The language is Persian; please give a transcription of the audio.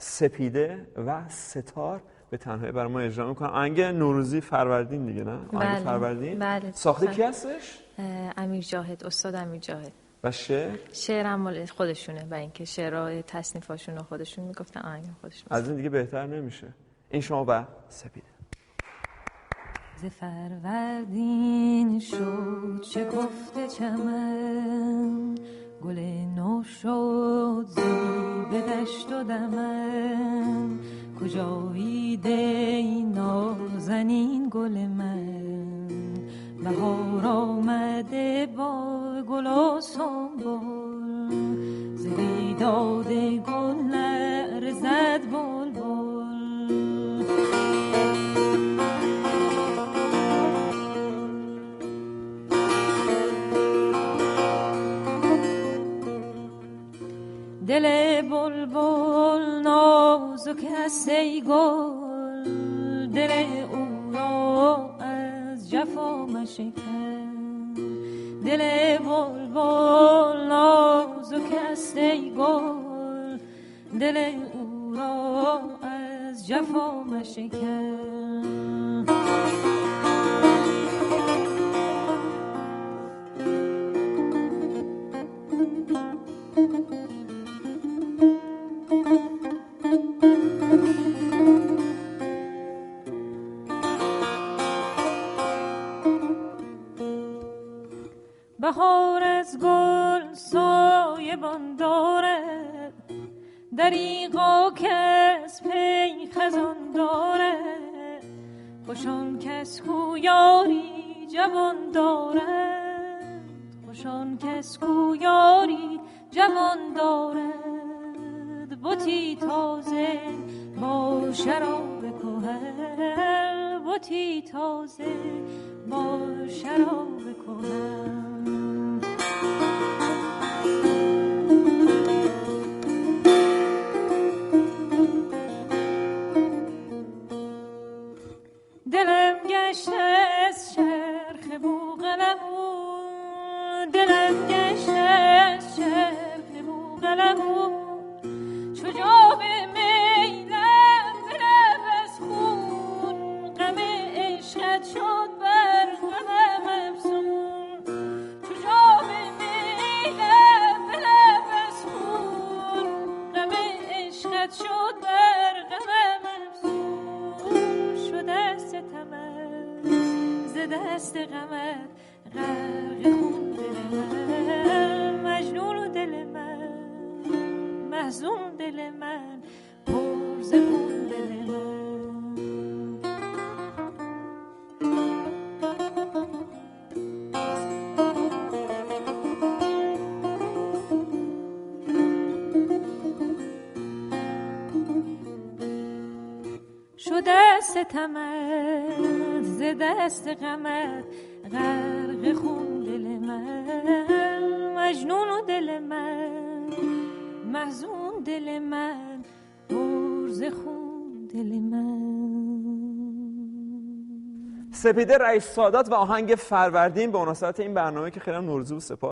سپیده و ستار به تنهایی برای ما اجرا میکنن. آهنگ نوروزی فروردین دیگه، نه؟ آهنگ فروردین. بله. ساخته کی هستش؟ امیر جاهد، استاد امیر جاهد. و شعرم مال خودشونه و اینکه شعرهای تصنیفاشون رو خودشون میگفتن، آهنگ خودشون. از این دیگه بهتر نمیشه. این شما و سپیده. ز فروردین شد شکفته چمن، گل نو شد زی به دشت و دمن، کجایی ای نازنین گل من، بهار آمده با گل و سنبل، ز بیداد گل لرزد بلبل. دل بلبل نازک است ای گل، دل او را از جفا مشکن. دل بلبل نازک است ای گل، دل او را از جفا مشکن. بهار از گل سایبان دارد، دریغا کس پی خزان دارد، خوشان کس کو یاری جوان دارد، خوشان کس کو یاری جوان دارد. بتی تازه با شراب کهن، بتی تازه با شراب کهن. دلم گشته از چرخ بوقلمون، دلم گشته از چرخ بوقلمون، چو جام میلم به لب از خون، غم عشقت شد بر غمم افزون. چو جام میلم به لب از خون، غم عشقت شد بر غمم افزون. شده ستمم ز دست غمت غرق خون دل من، مجنون و دل من محزون، دل من پر ز خون دل من. شده ستمت ز دست غمت غرق خون دل من، مجنون و دل من محزون، دل من پر ز خون دل من. سپیده رئیس سادات و آهنگ فروردین به مناسبت این برنامه که خیلی نوروزی و سپاس.